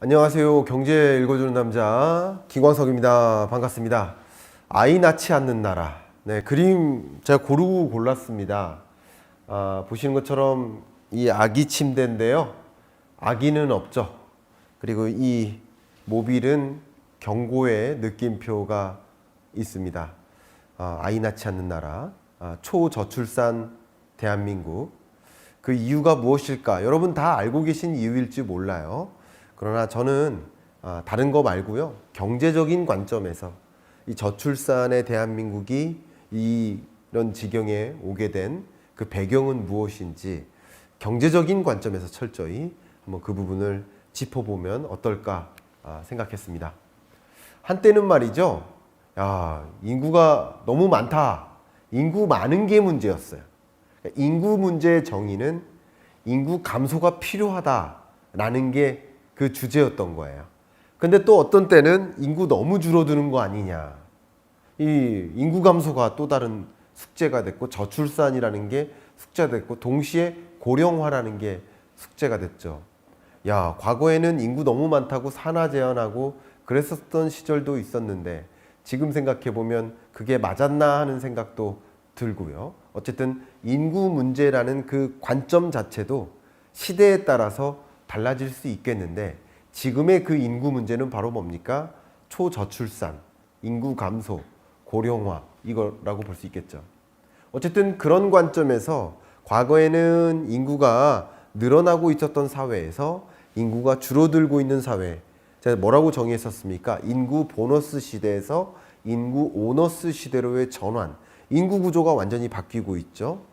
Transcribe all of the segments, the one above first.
안녕하세요. 경제 읽어주는 남자 김광석입니다. 반갑습니다. 아이 낳지 않는 나라. 네, 그림 제가 고르고 골랐습니다. 보시는 것처럼 이 아기 침대인데요. 아기는 없죠. 그리고 이 모빌은 경고의 느낌표가 있습니다. 아이 낳지 않는 나라, 초저출산 대한민국. 그 이유가 무엇일까? 여러분 다 알고 계신 이유일지 몰라요. 그러나 저는 다른 거 말고요. 경제적인 관점에서 이 저출산의 대한민국이 이런 지경에 오게 된 그 배경은 무엇인지 경제적인 관점에서 철저히 한번 그 부분을 짚어보면 어떨까 생각했습니다. 한때는 말이죠. 인구가 너무 많다. 인구 많은 게 문제였어요. 인구 문제의 정의는 인구 감소가 필요하다라는 게 그 주제였던 거예요. 근데 또 어떤 때는 인구 너무 줄어드는 거 아니냐. 이 인구 감소가 또 다른 숙제가 됐고 저출산이라는 게 숙제가 됐고 동시에 고령화라는 게 숙제가 됐죠. 과거에는 인구 너무 많다고 산하 제한하고 그랬었던 시절도 있었는데 지금 생각해 보면 그게 맞았나 하는 생각도 들고요. 어쨌든 인구 문제라는 그 관점 자체도 시대에 따라서 달라질 수 있겠는데 지금의 그 인구 문제는 바로 뭡니까? 초저출산, 인구 감소, 고령화 이거라고 볼 수 있겠죠. 어쨌든 그런 관점에서 과거에는 인구가 늘어나고 있었던 사회에서 인구가 줄어들고 있는 사회, 제가 뭐라고 정의했었습니까? 인구 보너스 시대에서 인구 오너스 시대로의 전환, 인구 구조가 완전히 바뀌고 있죠.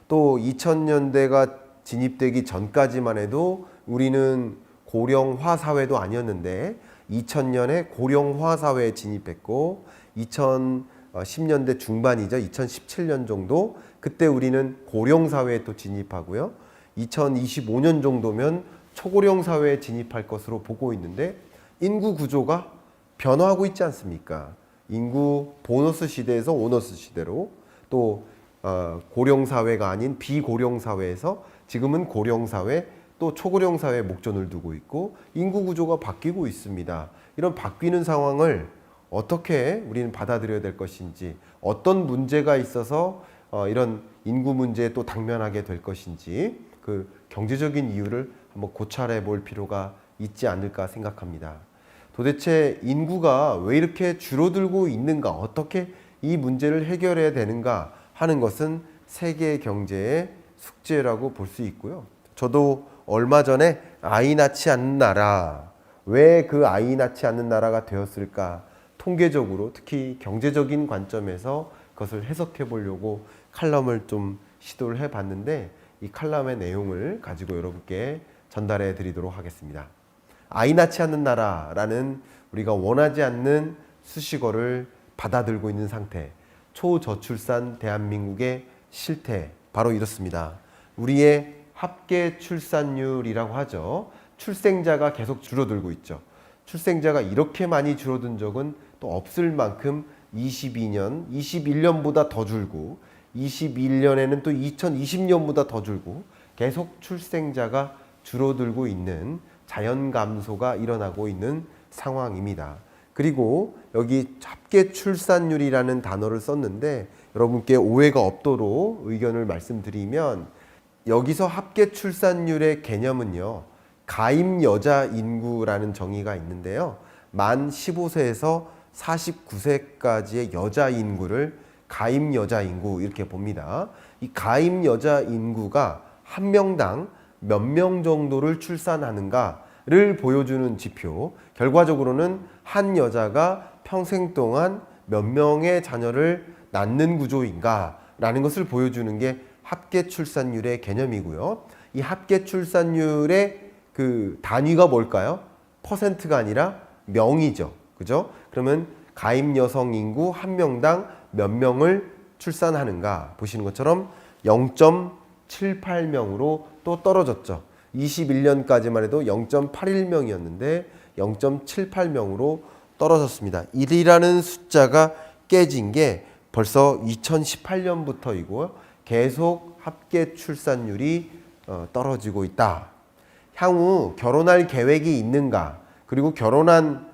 또 2000년대가 진입되기 전까지만 해도 우리는 고령화 사회도 아니었는데 2000년에 고령화 사회에 진입했고 2010년대 중반이죠. 2017년 정도 그때 우리는 고령 사회에 또 진입하고요. 2025년 정도면 초고령 사회에 진입할 것으로 보고 있는데 인구 구조가 변화하고 있지 않습니까? 인구 보너스 시대에서 오너스 시대로 또 고령 사회가 아닌 비고령 사회에서 지금은 고령 사회 또 초고령 사회에 목전을 두고 있고 인구 구조가 바뀌고 있습니다. 이런 바뀌는 상황을 어떻게 우리는 받아들여야 될 것인지 어떤 문제가 있어서 이런 인구 문제에 또 당면하게 될 것인지 그 경제적인 이유를 한번 고찰해 볼 필요가 있지 않을까 생각합니다. 도대체 인구가 왜 이렇게 줄어들고 있는가, 어떻게 이 문제를 해결해야 되는가 하는 것은 세계 경제의 숙제라고 볼 수 있고요. 저도 얼마 전에 아이 낳지 않는 나라, 왜 그 아이 낳지 않는 나라가 되었을까? 통계적으로 특히 경제적인 관점에서 그것을 해석해 보려고 칼럼을 좀 시도를 해 봤는데 이 칼럼의 내용을 가지고 여러분께 전달해 드리도록 하겠습니다. 아이 낳지 않는 나라라는 우리가 원하지 않는 수식어를 받아들고 있는 상태, 초저출산 대한민국의 실태, 바로 이렇습니다. 우리의 합계 출산율이라고 하죠. 출생자가 계속 줄어들고 있죠. 출생자가 이렇게 많이 줄어든 적은 또 없을 만큼 22년, 21년보다 더 줄고 21년에는 또 2020년보다 더 줄고 계속 출생자가 줄어들고 있는 자연 감소가 일어나고 있는 상황입니다. 그리고 여기 합계 출산율이라는 단어를 썼는데 여러분께 오해가 없도록 의견을 말씀드리면 여기서 합계 출산율의 개념은요. 가임 여자 인구라는 정의가 있는데요. 만 15세에서 49세까지의 여자 인구를 가임 여자 인구 이렇게 봅니다. 이 가임 여자 인구가 한 명당 몇 명 정도를 출산하는가를 보여주는 지표. 결과적으로는 한 여자가 평생 동안 몇 명의 자녀를 낳는 구조인가라는 것을 보여주는 게 합계 출산율의 개념이고요. 이 합계 출산율의 그 단위가 뭘까요? 퍼센트가 아니라 명이죠. 그죠? 그러면 가임 여성 인구 한 명당 몇 명을 출산하는가 보시는 것처럼 0.78명으로 또 떨어졌죠. 21년까지만 해도 0.81명이었는데 0.78명으로 떨어졌습니다. 1이라는 숫자가 깨진 게 벌써 2018년부터이고요. 계속 합계 출산율이 떨어지고 있다. 향후 결혼할 계획이 있는가? 그리고 결혼한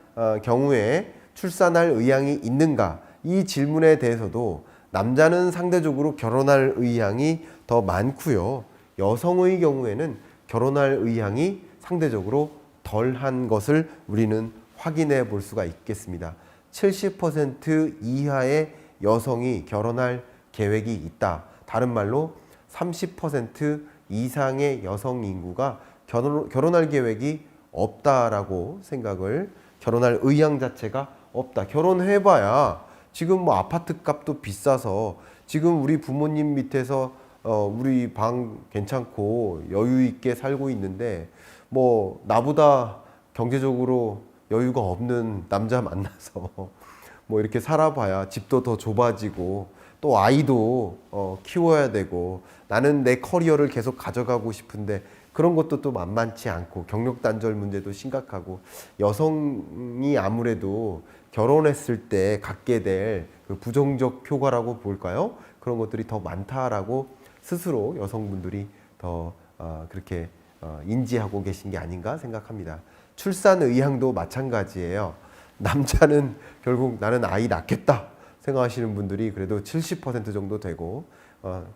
경우에 출산할 의향이 있는가? 이 질문에 대해서도 남자는 상대적으로 결혼할 의향이 더 많고요. 여성의 경우에는 결혼할 의향이 상대적으로 덜한 것을 우리는 확인해 볼 수가 있겠습니다. 70% 이하의 여성이 결혼할 계획이 있다. 다른 말로 30% 이상의 여성 인구가 결혼할 계획이 없다라고 생각을, 결혼할 의향 자체가 없다. 결혼해봐야 지금 뭐 아파트 값도 비싸서 지금 우리 부모님 밑에서 우리 방 괜찮고 여유 있게 살고 있는데 뭐 나보다 경제적으로 여유가 없는 남자 만나서 뭐 이렇게 살아봐야 집도 더 좁아지고 또 아이도 키워야 되고 나는 내 커리어를 계속 가져가고 싶은데 그런 것도 또 만만치 않고 경력 단절 문제도 심각하고 여성이 아무래도 결혼했을 때 갖게 될 그 부정적 효과라고 볼까요? 그런 것들이 더 많다라고 스스로 여성분들이 더 그렇게 인지하고 계신 게 아닌가 생각합니다. 출산 의향도 마찬가지예요. 남자는 결국 나는 아이 낳겠다 생각하시는 분들이 그래도 70% 정도 되고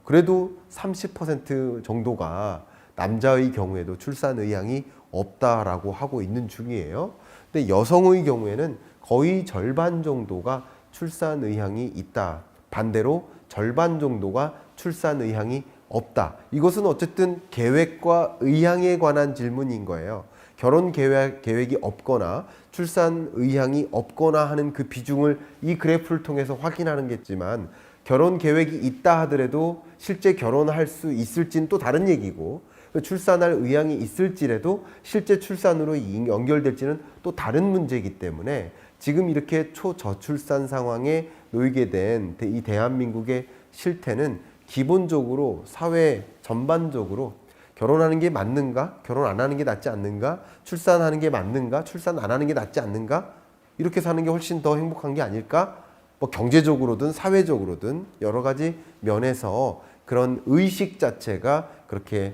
그래도 30% 정도가 남자의 경우에도 출산 의향이 없다라고 하고 있는 중이에요. 근데 여성의 경우에는 거의 절반 정도가 출산 의향이 있다. 반대로 절반 정도가 출산 의향이 없다. 이것은 어쨌든 계획과 의향에 관한 질문인 거예요. 결혼 계획이 없거나 출산 의향이 없거나 하는 그 비중을 이 그래프를 통해서 확인하는 겠지만 결혼 계획이 있다 하더라도 실제 결혼할 수 있을지는 또 다른 얘기고 출산할 의향이 있을지라도 실제 출산으로 연결될지는 또 다른 문제이기 때문에 지금 이렇게 초저출산 상황에 놓이게 된 이 대한민국의 실태는 기본적으로 사회 전반적으로 결혼하는 게 맞는가? 결혼 안 하는 게 낫지 않는가? 출산하는 게 맞는가? 출산 안 하는 게 낫지 않는가? 이렇게 사는 게 훨씬 더 행복한 게 아닐까? 뭐 경제적으로든 사회적으로든 여러 가지 면에서 그런 의식 자체가 그렇게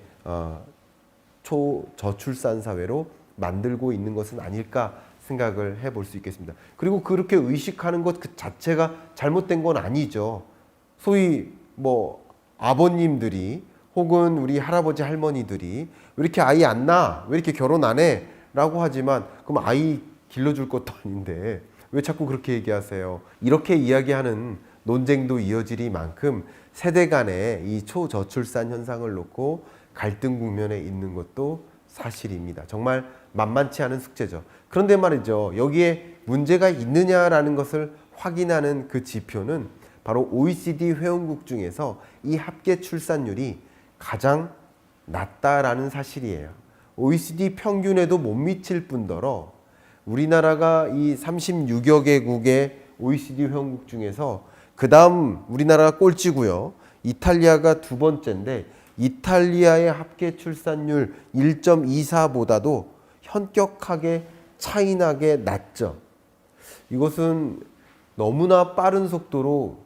초저출산 사회로 만들고 있는 것은 아닐까 생각을 해볼 수 있겠습니다. 그리고 그렇게 의식하는 것 그 자체가 잘못된 건 아니죠. 소위 뭐 아버님들이 혹은 우리 할아버지 할머니들이 왜 이렇게 아이 안 낳아? 왜 이렇게 결혼 안 해? 라고 하지만 그럼 아이 길러줄 것도 아닌데 왜 자꾸 그렇게 얘기하세요? 이렇게 이야기하는 논쟁도 이어질 만큼 세대 간의 이 초저출산 현상을 놓고 갈등 국면에 있는 것도 사실입니다. 정말 만만치 않은 숙제죠. 그런데 말이죠. 여기에 문제가 있느냐라는 것을 확인하는 그 지표는 바로 OECD 회원국 중에서 이 합계 출산율이 가장 낮다라는 사실이에요. OECD 평균에도 못 미칠 뿐더러 우리나라가 이 36여 개국의 OECD 회원국 중에서 그 다음 우리나라가 꼴찌고요. 이탈리아가 두 번째인데 이탈리아의 합계 출산율 1.24보다도 현격하게 차이나게 낮죠. 이것은 너무나 빠른 속도로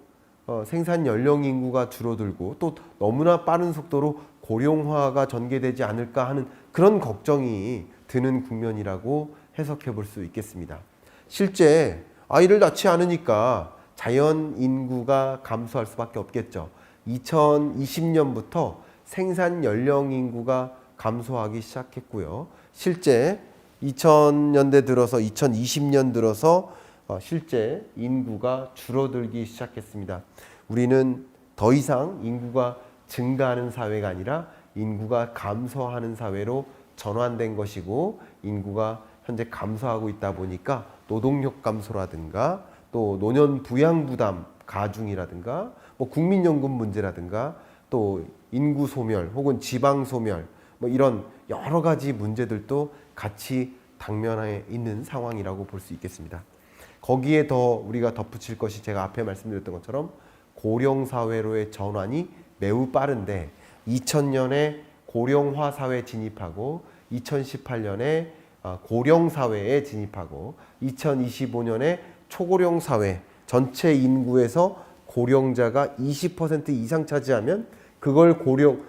생산 연령 인구가 줄어들고 또 너무나 빠른 속도로 고령화가 전개되지 않을까 하는 그런 걱정이 드는 국면이라고 해석해 볼 수 있겠습니다. 실제 아이를 낳지 않으니까 자연 인구가 감소할 수밖에 없겠죠. 2020년부터 생산 연령 인구가 감소하기 시작했고요. 실제 2000년대 들어서 2020년 들어서 실제 인구가 줄어들기 시작했습니다. 우리는 더 이상 인구가 증가하는 사회가 아니라 인구가 감소하는 사회로 전환된 것이고 인구가 현재 감소하고 있다 보니까 노동력 감소라든가 또 노년 부양 부담 가중이라든가 뭐 국민연금 문제라든가 또 인구 소멸 혹은 지방 소멸 뭐 이런 여러 가지 문제들도 같이 당면해 있는 상황이라고 볼 수 있겠습니다. 거기에 더 우리가 덧붙일 것이 제가 앞에 말씀드렸던 것처럼 고령 사회로의 전환이 매우 빠른데 2000년에 고령화 사회에 진입하고 2018년에 고령 사회에 진입하고 2025년에 초고령 사회 전체 인구에서 고령자가 20% 이상 차지하면 그걸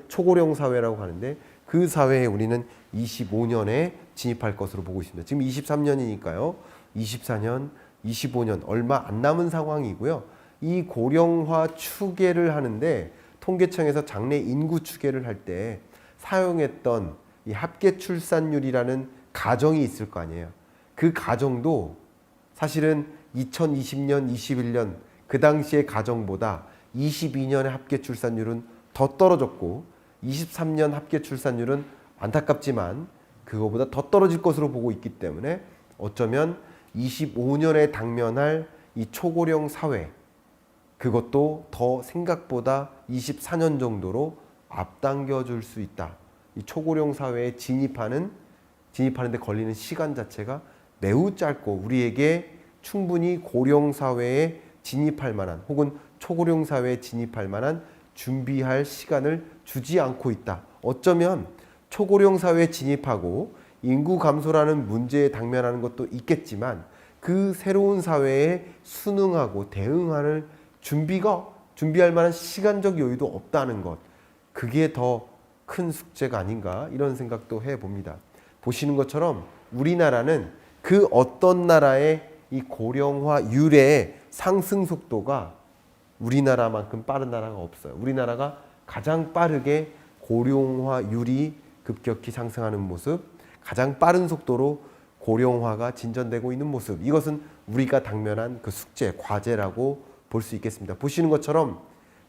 초고령 사회라고 하는데 그 사회에 우리는 25년에 진입할 것으로 보고 있습니다. 지금 23년이니까요. 24년, 25년 얼마 안 남은 상황이고요. 이 고령화 추계를 하는데 통계청에서 장래 인구 추계를 할 때 사용했던 이 합계 출산율이라는 가정이 있을 거 아니에요. 그 가정도 사실은 2020년, 21년 그 당시의 가정보다 22년의 합계 출산율은 더 떨어졌고 23년 합계 출산율은 안타깝지만 그거보다 더 떨어질 것으로 보고 있기 때문에 어쩌면 25년에 당면할 이 초고령 사회 그것도 더 생각보다 24년 정도로 앞당겨 줄 수 있다. 이 초고령 사회에 진입하는 데 걸리는 시간 자체가 매우 짧고 우리에게 충분히 고령 사회에 진입할 만한 혹은 초고령 사회에 진입할 만한 준비할 시간을 주지 않고 있다. 어쩌면 초고령 사회에 진입하고 인구 감소라는 문제에 당면하는 것도 있겠지만 그 새로운 사회에 순응하고 대응하는 준비할 만한 시간적 여유도 없다는 것. 그게 더 큰 숙제가 아닌가 이런 생각도 해봅니다. 보시는 것처럼 우리나라는 그 어떤 나라의 이 고령화율의 상승 속도가 우리나라만큼 빠른 나라가 없어요. 우리나라가 가장 빠르게 고령화율이 급격히 상승하는 모습, 가장 빠른 속도로 고령화가 진전되고 있는 모습. 이것은 우리가 당면한 그 숙제, 과제라고 볼 수 있겠습니다. 보시는 것처럼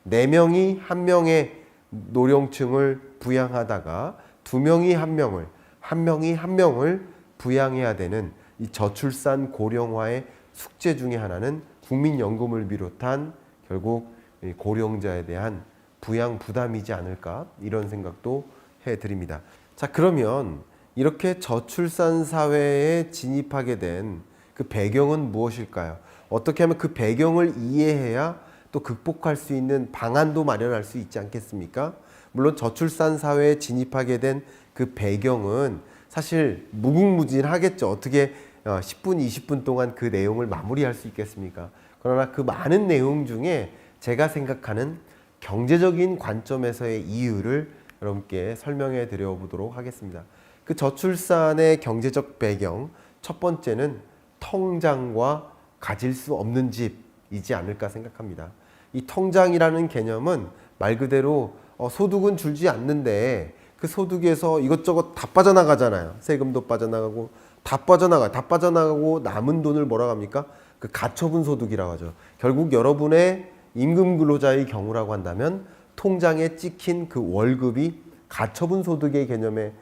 4명이 1명의 노령층을 부양하다가 2명이 1명을, 1명이 1명을 부양해야 되는 이 저출산 고령화의 숙제 중에 하나는 국민연금을 비롯한 결국 고령자에 대한 부양 부담이지 않을까 이런 생각도 해드립니다. 자, 그러면 이렇게 저출산 사회에 진입하게 된 그 배경은 무엇일까요? 어떻게 하면 그 배경을 이해해야 또 극복할 수 있는 방안도 마련할 수 있지 않겠습니까? 물론 저출산 사회에 진입하게 된 그 배경은 사실 무궁무진하겠죠. 어떻게 10분, 20분 동안 그 내용을 마무리할 수 있겠습니까? 그러나 그 많은 내용 중에 제가 생각하는 경제적인 관점에서의 이유를 여러분께 설명해 드려 보도록 하겠습니다. 그 저출산의 경제적 배경, 첫 번째는 통장과 가질 수 없는 집이지 않을까 생각합니다. 이 통장이라는 개념은 말 그대로 소득은 줄지 않는데 그 소득에서 이것저것 다 빠져나가잖아요. 세금도 빠져나가고 다 빠져나가고 남은 돈을 뭐라고 합니까? 그 가처분 소득이라고 하죠. 결국 여러분의 임금 근로자의 경우라고 한다면 통장에 찍힌 그 월급이 가처분 소득의 개념에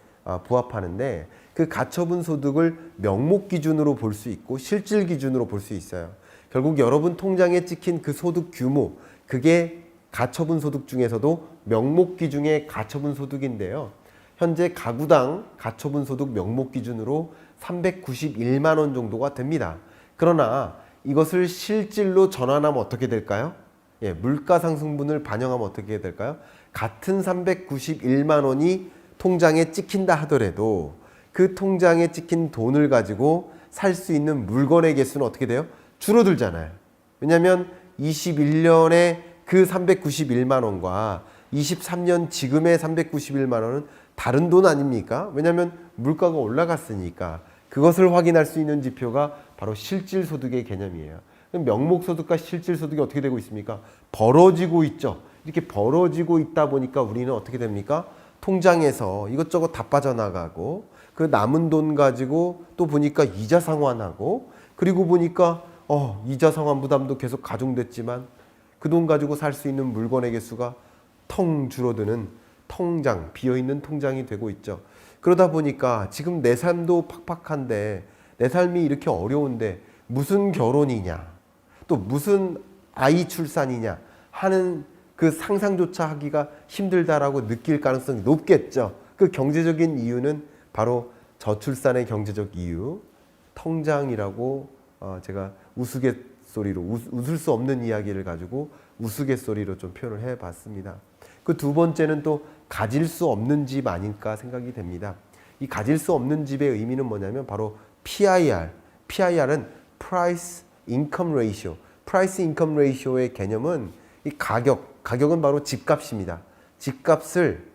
부합하는데 그 가처분 소득을 명목 기준으로 볼 수 있고 실질 기준으로 볼 수 있어요. 결국 여러분 통장에 찍힌 그 소득 규모, 그게 가처분 소득 중에서도 명목 기준의 가처분 소득인데요. 현재 가구당 가처분 소득 명목 기준으로 391만 원 정도가 됩니다. 그러나 이것을 실질로 전환하면 어떻게 될까요? 물가 상승분을 반영하면 어떻게 될까요? 같은 391만 원이 통장에 찍힌다 하더라도 그 통장에 찍힌 돈을 가지고 살 수 있는 물건의 개수는 어떻게 돼요? 줄어들잖아요. 왜냐하면 21년에 그 391만 원과 23년 지금의 391만 원은 다른 돈 아닙니까? 왜냐하면 물가가 올라갔으니까. 그것을 확인할 수 있는 지표가 바로 실질소득의 개념이에요. 명목소득과 실질소득이 어떻게 되고 있습니까? 벌어지고 있죠. 이렇게 벌어지고 있다 보니까 우리는 어떻게 됩니까? 통장에서 이것저것 다 빠져나가고 그 남은 돈 가지고 또 보니까 이자 상환하고 그리고 보니까 이자 상환 부담도 계속 가중됐지만 그 돈 가지고 살 수 있는 물건의 개수가 텅 줄어드는 통장, 비어있는 통장이 되고 있죠. 그러다 보니까 지금 내 삶도 팍팍한데 내 삶이 이렇게 어려운데 무슨 결혼이냐 또 무슨 아이 출산이냐 하는 그 상상조차 하기가 힘들다라고 느낄 가능성이 높겠죠. 그 경제적인 이유는 바로 저출산의 경제적 이유, 통장이라고 제가 우스갯소리로 웃을 수 없는 이야기를 가지고 우스갯소리로 좀 표현을 해봤습니다. 그 두 번째는 또 가질 수 없는 집 아닐까 생각이 됩니다. 이 가질 수 없는 집의 의미는 뭐냐면 바로 PIR. PIR은 Price Income Ratio. Price Income Ratio의 개념은 이 가격은 바로 집값입니다. 집값을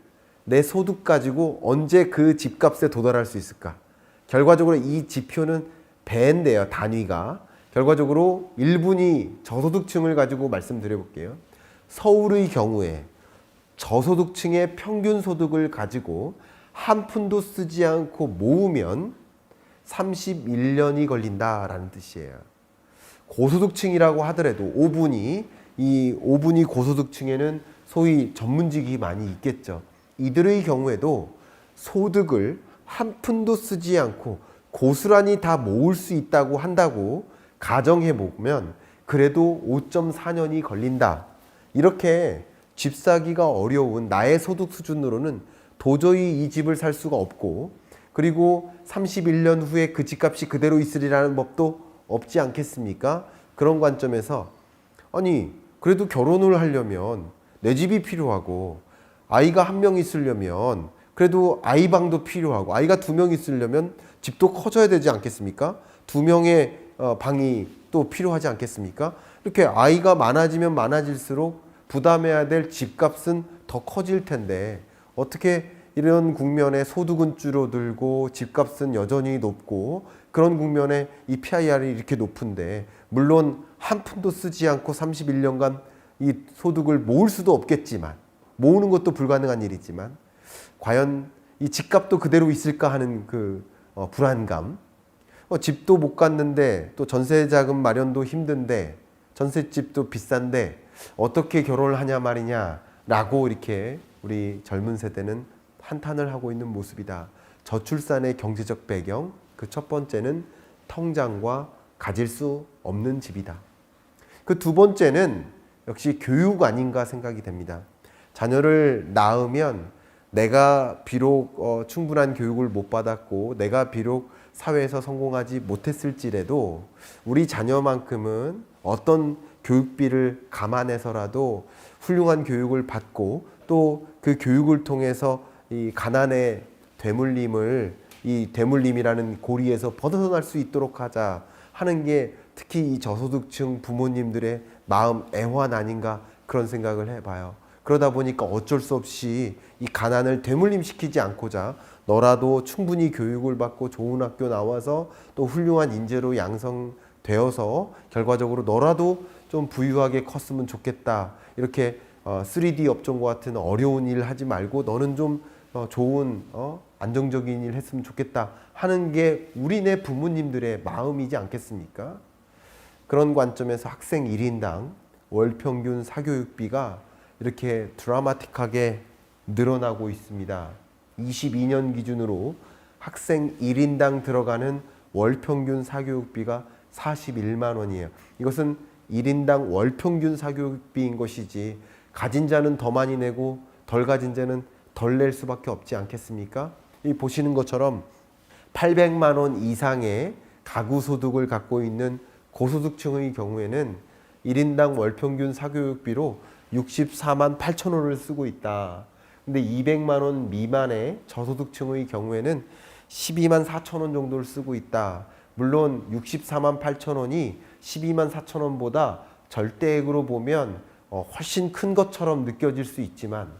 내 소득 가지고 언제 그 집값에 도달할 수 있을까? 결과적으로 이 지표는 배인데요. 단위가. 결과적으로 1분위 저소득층을 가지고 말씀드려 볼게요. 서울의 경우에 저소득층의 평균 소득을 가지고 한 푼도 쓰지 않고 모으면 31년이 걸린다라는 뜻이에요. 고소득층이라고 하더라도 5분위, 이 5분위 고소득층에는 소위 전문직이 많이 있겠죠. 이들의 경우에도 소득을 한 푼도 쓰지 않고 고스란히 다 모을 수 있다고 한다고 가정해 보면 그래도 5.4년이 걸린다. 이렇게 집 사기가 어려운 나의 소득 수준으로는 도저히 이 집을 살 수가 없고, 그리고 31년 후에 그 집값이 그대로 있으리라는 법도 없지 않겠습니까? 그런 관점에서 아니 그래도 결혼을 하려면 내 집이 필요하고, 아이가 한 명 있으려면 그래도 아이방도 필요하고, 아이가 2명 있으려면 집도 커져야 되지 않겠습니까? 2명의 방이 또 필요하지 않겠습니까? 이렇게 아이가 많아지면 많아질수록 부담해야 될 집값은 더 커질 텐데, 어떻게 이런 국면에 소득은 줄어들고 집값은 여전히 높고, 그런 국면에 이 PIR이 이렇게 높은데, 물론 한 푼도 쓰지 않고 31년간 이 소득을 모을 수도 없겠지만, 모으는 것도 불가능한 일이지만, 과연 이 집값도 그대로 있을까 하는 그 불안감, 집도 못 갔는데 또 전세 자금 마련도 힘든데, 전셋집도 비싼데 어떻게 결혼을 하냐 말이냐라고 이렇게 우리 젊은 세대는 한탄을 하고 있는 모습이다. 저출산의 경제적 배경, 그 첫 번째는 통장과 가질 수 없는 집이다. 그 두 번째는 역시 교육 아닌가 생각이 됩니다. 자녀를 낳으면 내가 비록 충분한 교육을 못 받았고, 내가 비록 사회에서 성공하지 못했을지라도 우리 자녀만큼은 어떤 교육비를 감안해서라도 훌륭한 교육을 받고, 또 그 교육을 통해서 이 가난의 되물림을, 이 되물림이라는 고리에서 벗어날 수 있도록 하자 하는 게 특히 이 저소득층 부모님들의 마음 애환 아닌가, 그런 생각을 해봐요. 그러다 보니까 어쩔 수 없이 이 가난을 되물림시키지 않고자 너라도 충분히 교육을 받고 좋은 학교 나와서 또 훌륭한 인재로 양성되어서 결과적으로 너라도 좀 부유하게 컸으면 좋겠다. 이렇게 3D 업종과 같은 어려운 일 하지 말고 너는 좀 좋은 안정적인 일 했으면 좋겠다 하는 게 우리네 부모님들의 마음이지 않겠습니까? 그런 관점에서 학생 1인당 월 평균 사교육비가 이렇게 드라마틱하게 늘어나고 있습니다. 22년 기준으로 학생 1인당 들어가는 월 평균 사교육비가 41만 원이에요. 이것은 1인당 월 평균 사교육비인 것이지, 가진 자는 더 많이 내고 덜 가진 자는 덜 낼 수밖에 없지 않겠습니까? 이 보시는 것처럼 800만 원 이상의 가구 소득을 갖고 있는 고소득층의 경우에는 1인당 월 평균 사교육비로 64만 8천 원을 쓰고 있다. 근데 200만 원 미만의 저소득층의 경우에는 12만 4천 원 정도를 쓰고 있다. 물론 64만 8천 원이 12만 4천 원보다 절대액으로 보면 훨씬 큰 것처럼 느껴질 수 있지만,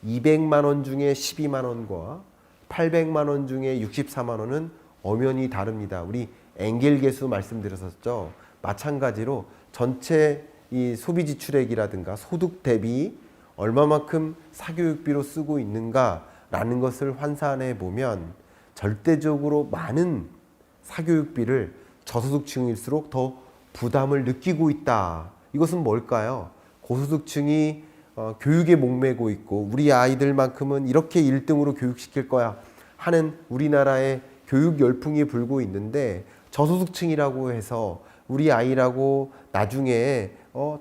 200만 원 중에 12만 원과 800만 원 중에 64만 원은 엄연히 다릅니다. 우리 엥겔 계수 말씀드렸었죠. 마찬가지로 전체 이 소비 지출액이라든가 소득 대비 얼마만큼 사교육비로 쓰고 있는가라는 것을 환산해 보면 절대적으로 많은 사교육비를 저소득층일수록 더 부담을 느끼고 있다. 이것은 뭘까요? 고소득층이 교육에 목매고 있고, 우리 아이들만큼은 이렇게 1등으로 교육시킬 거야 하는 우리나라의 교육 열풍이 불고 있는데, 저소득층이라고 해서 우리 아이라고 나중에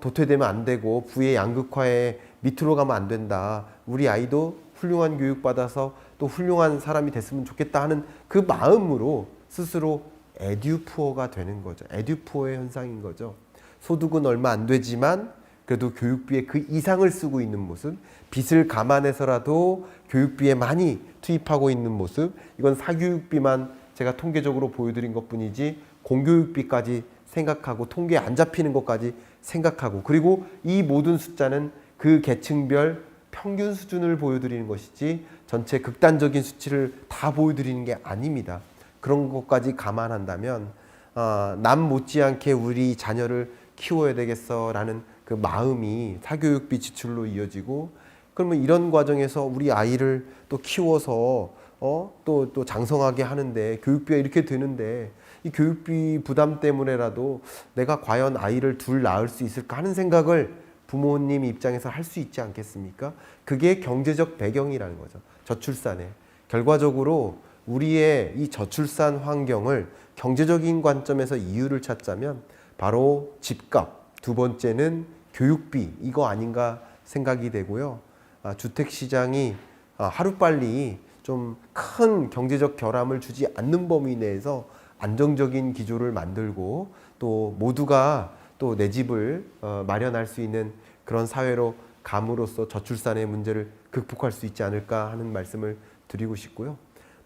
도태되면 안 되고 부의 양극화에 밑으로 가면 안 된다. 우리 아이도 훌륭한 교육 받아서 또 훌륭한 사람이 됐으면 좋겠다 하는 그 마음으로 스스로 에듀푸어가 되는 거죠. 에듀푸어의 현상인 거죠. 소득은 얼마 안 되지만 그래도 교육비에 그 이상을 쓰고 있는 모습, 빚을 감안해서라도 교육비에 많이 투입하고 있는 모습, 이건 사교육비만 제가 통계적으로 보여드린 것뿐이지 공교육비까지 생각하고 통계에 안 잡히는 것까지 생각하고, 그리고 이 모든 숫자는 그 계층별 평균 수준을 보여드리는 것이지 전체 극단적인 수치를 다 보여드리는 게 아닙니다. 그런 것까지 감안한다면 남 못지않게 우리 자녀를 키워야 되겠어라는 그 마음이 사교육비 지출로 이어지고, 그러면 이런 과정에서 우리 아이를 또 키워서 또 장성하게 하는데 교육비가 이렇게 드는데, 이 교육비 부담 때문에라도 내가 과연 아이를 둘 낳을 수 있을까 하는 생각을 부모님 입장에서 할 수 있지 않겠습니까? 그게 경제적 배경이라는 거죠. 저출산에. 결과적으로 우리의 이 저출산 환경을 경제적인 관점에서 이유를 찾자면 바로 집값, 두 번째는 교육비, 이거 아닌가 생각이 되고요. 주택시장이 하루빨리 좀 큰 경제적 결함을 주지 않는 범위 내에서 안정적인 기조를 만들고, 또 모두가 또 내 집을 마련할 수 있는 그런 사회로 감으로써 저출산의 문제를 극복할 수 있지 않을까 하는 말씀을 드리고 싶고요.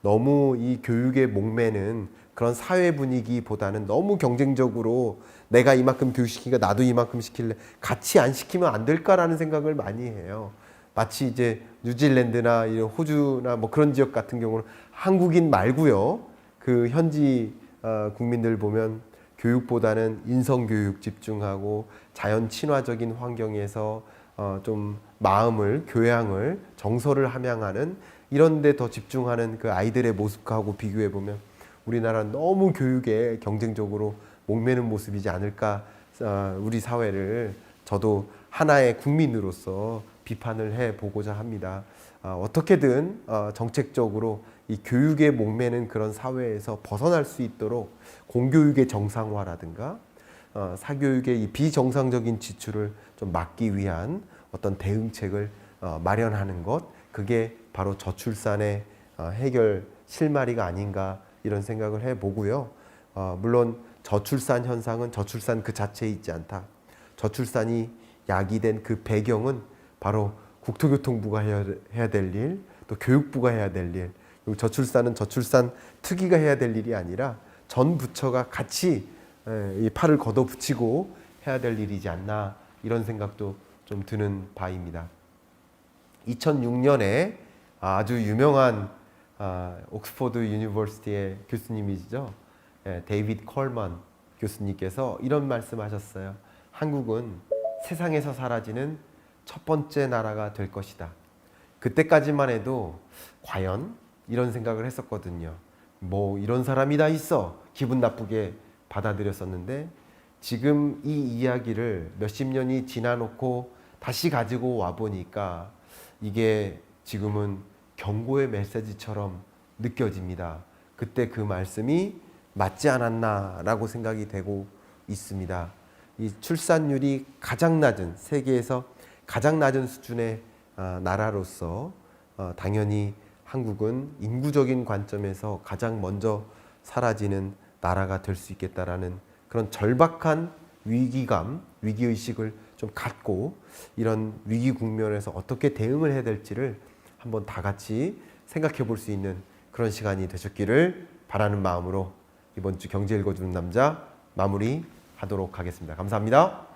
너무 이 교육의 목매는 그런 사회 분위기보다는 너무 경쟁적으로 내가 이만큼 교육시키니까 나도 이만큼 시킬래, 같이 안 시키면 안 될까라는 생각을 많이 해요. 마치 이제 뉴질랜드나 이런 호주나 뭐 그런 지역 같은 경우는 한국인 말고요, 그 현지 국민들 보면 교육보다는 인성교육 집중하고 자연 친화적인 환경에서 좀 마음을, 교양을, 정서를 함양하는 이런 데 더 집중하는 그 아이들의 모습하고 비교해 보면 우리나라는 너무 교육에 경쟁적으로 목매는 모습이지 않을까, 우리 사회를 저도 하나의 국민으로서 비판을 해보고자 합니다. 어떻게든 정책적으로 이 교육에 목매는 그런 사회에서 벗어날 수 있도록 공교육의 정상화라든가 사교육의 이 비정상적인 지출을 좀 막기 위한 어떤 대응책을 마련하는 것, 그게 바로 저출산의 해결 실마리가 아닌가 이런 생각을 해보고요. 물론 저출산 현상은 저출산 그 자체에 있지 않다. 저출산이 야기된 그 배경은 바로 국토교통부가 해야 될 일, 또 교육부가 해야 될 일, 그리고 저출산은 저출산 특위가 해야 될 일이 아니라 전 부처가 같이 이 팔을 걷어붙이고 해야 될 일이지 않나, 이런 생각도 좀 드는 바입니다. 2006년에 아주 유명한 옥스퍼드 유니버시티의 교수님이시죠. 데이비드 콜먼 교수님께서 이런 말씀하셨어요. 한국은 세상에서 사라지는 첫 번째 나라가 될 것이다. 그때까지만 해도 과연 이런 생각을 했었거든요. 뭐 이런 사람이 다 있어, 기분 나쁘게 받아들였었는데, 지금 이 이야기를 몇십 년이 지나놓고 다시 가지고 와보니까 이게 지금은 경고의 메시지처럼 느껴집니다. 그때 그 말씀이 맞지 않았나라고 생각이 되고 있습니다. 이 출산율이 가장 낮은, 세계에서 가장 낮은 수준의 나라로서 당연히 한국은 인구적인 관점에서 가장 먼저 사라지는 나라가 될 수 있겠다라는 그런 절박한 위기감, 위기의식을 좀 갖고 이런 위기 국면에서 어떻게 대응을 해야 될지를 한번 다 같이 생각해 볼 수 있는 그런 시간이 되셨기를 바라는 마음으로 이번 주 경제 읽어주는 남자 마무리하도록 하겠습니다. 감사합니다.